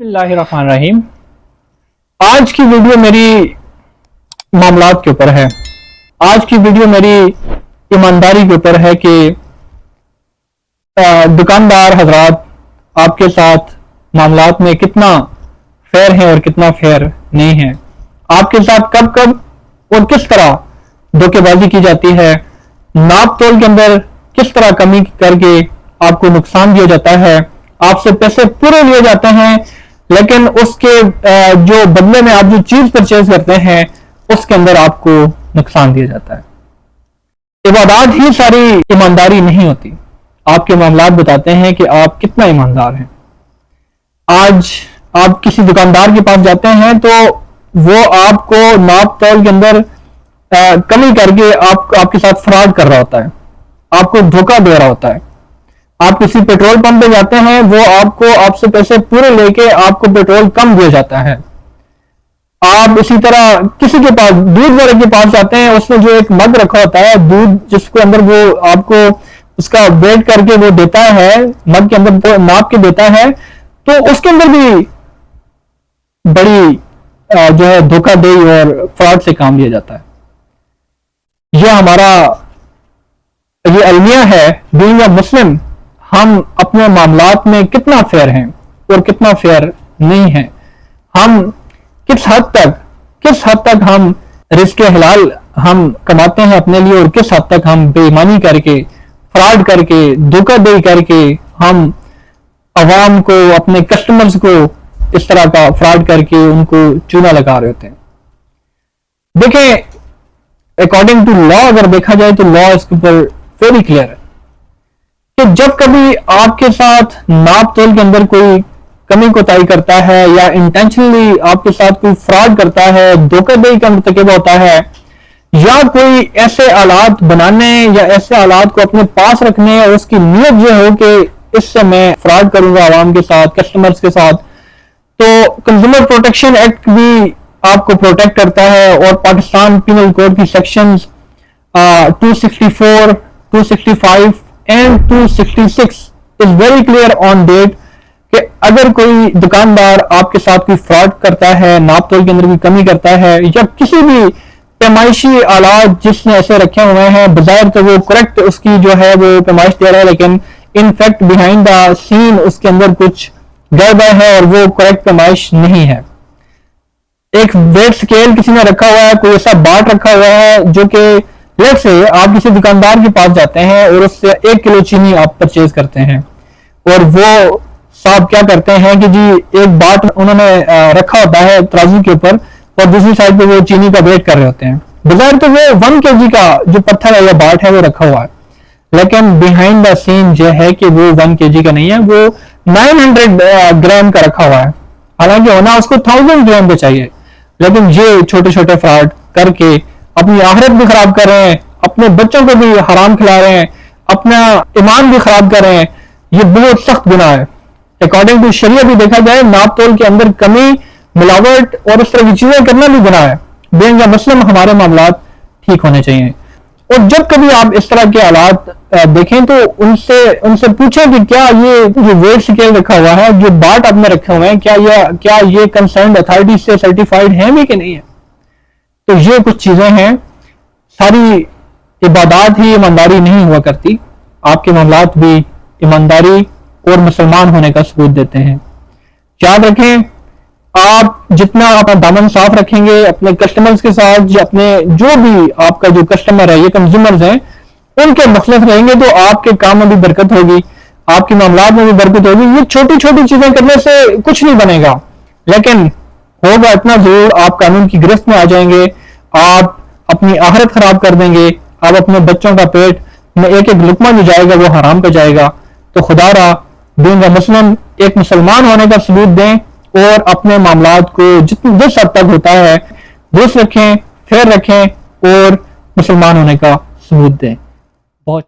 बिस्मिल्लाहिर्रहमानिर्रहीम। आज की वीडियो मेरी मामलात के ऊपर है। आज की वीडियो मेरी ईमानदारी के ऊपर है कि दुकानदार हजरात आपके साथ मामलात में कितना फेयर है और कितना फेयर नहीं है। आपके साथ कब कब और किस तरह धोखेबाजी की जाती है, नाप तोल के अंदर किस तरह कमी करके आपको नुकसान दिया जाता है, आपसे पैसे पूरे लिए जाते हैं लेकिन उसके जो बदले में आप जो चीज परचेज करते हैं उसके अंदर आपको नुकसान दिया जाता है। इबादत ही सारी ईमानदारी नहीं होती। आपके मामलात बताते हैं कि आप कितना ईमानदार हैं। आज आप किसी दुकानदार के पास जाते हैं तो वो आपको नाप तोल के अंदर कमी करके आपके साथ फ्रॉड कर रहा होता है, आपको धोखा दे रहा होता है। आप किसी पेट्रोल पंप पे जाते हैं, वो आपसे पैसे पूरे लेके आपको पेट्रोल कम दिया जाता है। आप इसी तरह किसी के पास दूध वाले के पास जाते हैं, उसमें जो एक मग रखा होता है दूध जिसके अंदर वो आपको उसका वेट करके वो देता है, मग के अंदर नाप के देता है, तो उसके अंदर भी बड़ी जो है धोखाधड़ी और फ्रॉड से काम लिया जाता है। ये अलमिया है बीइंग अ मुस्लिम। हम अपने मामलात में कितना फेयर हैं और कितना फेयर नहीं है। हम किस हद तक हम रिस्क हलाल हम कमाते हैं अपने लिए और किस हद तक हम बेईमानी करके, फ्रॉड करके, धोखाधड़ी करके हम अवाम को, अपने कस्टमर्स को इस तरह का फ्रॉड करके उनको चूना लगा रहे होते हैं। देखें, अकॉर्डिंग टू लॉ अगर देखा जाए तो लॉ इसके ऊपर वेरी क्लियर है कि जब कभी आपके साथ नाप तोल के अंदर कोई कमी कोताही करता है या इंटेंशनली आपके साथ कोई फ्रॉड करता है, धोखाधड़ी का मुर्तकिब होता है, या कोई ऐसे आलात बनाने या ऐसे आलात को अपने पास रखने और उसकी नीयत जो हो कि इससे मैं फ्रॉड करूंगा आवाम के साथ, कस्टमर्स के साथ, तो कंज्यूमर प्रोटेक्शन एक्ट भी आपको प्रोटेक्ट करता है। और पाकिस्तान पिनल कोड की sections 264, 265 and 266 is very clear on that कि अगर कोई दुकानदार आपके साथ कोई फ्रॉड करता है, नाप तोल के अंदर कोई कमी करता है या किसी भी पैमाइशी आलात जिसने ऐसे रखे हुए हैं, बजाय तो वो करेक्ट उसकी जो है वो पैमाइश दे रहा है लेकिन in fact behind the scene उसके अंदर कुछ गड़बड़ है और वो करेक्ट पैमाइश नहीं है। एक वेट स्केल किसी ने रखा हुआ है, कोई ऐसा बाट रखा हुआ है जो कि लेट से आप किसी दुकानदार के पास जाते हैं और उससे 1 किलो चीनी आप परचेज करते हैं और वो साहब क्या करते हैं कि जी एक बाट उन्होंने रखा होता है तराजू के ऊपर और दूसरी साइड पे वो चीनी का वेट कर रहे होते हैं। बजाय तो वो 1 kg का जो पत्थर है या बाट है वो रखा हुआ है, लेकिन बिहाइंड द सीन जो है कि वो 1 kg का नहीं है, वो 900 ग्राम का रखा हुआ है। हालांकि होना उसको 1000 ग्राम पे चाहिए, लेकिन ये छोटे छोटे फ्रॉड करके अपनी आखिरत भी खराब कर रहे हैं, अपने बच्चों को भी हराम खिला रहे हैं, अपना ईमान भी खराब कर रहे हैं। ये बहुत सख्त गुनाह है। अकॉर्डिंग टू शरीयत भी देखा जाए नाप तोल के अंदर कमी, मिलावट और इस तरह की चीजें करना भी गुनाह है। बीइंग अ मुस्लिम हमारे मामलात ठीक होने चाहिए। और जब कभी आप इस तरह के हालात देखें तो उनसे पूछें कि क्या ये जो वेट स्केल रखा हुआ है, जो बाट आपने रखे हुए हैं, क्या ये कंसर्न अथॉरिटी से सर्टिफाइड है भी कि नहीं है। तो ये कुछ चीजें हैं। सारी इबादत ही ईमानदारी नहीं हुआ करती। आपके मामलात भी ईमानदारी और मुसलमान होने का सबूत देते हैं। याद रखें, आप जितना अपना दामन साफ रखेंगे अपने कस्टमर्स के साथ, अपने जो भी आपका जो कस्टमर है, ये कंज्यूमर्स हैं, उनके मुखलिस रहेंगे तो आपके काम में भी बरकत होगी, आपके मामलात में भी बरकत होगी। ये छोटी छोटी चीजें करने से कुछ नहीं बनेगा, लेकिन होगा इतना जरूर, आप कानून की गिरफ्त में आ जाएंगे, आप अपनी आखिरत खराब कर देंगे, आप अपने बच्चों का पेट में एक एक लुकमा जो जाएगा वो हराम पे जाएगा। तो खुदा रा बीइंग अ मुस्लिम एक मुसलमान होने का सबूत दें और अपने मामलात को जिस हद तक होता है दुरुस्त रखें, फेयर रखें और मुसलमान होने का सबूत दें। बहुत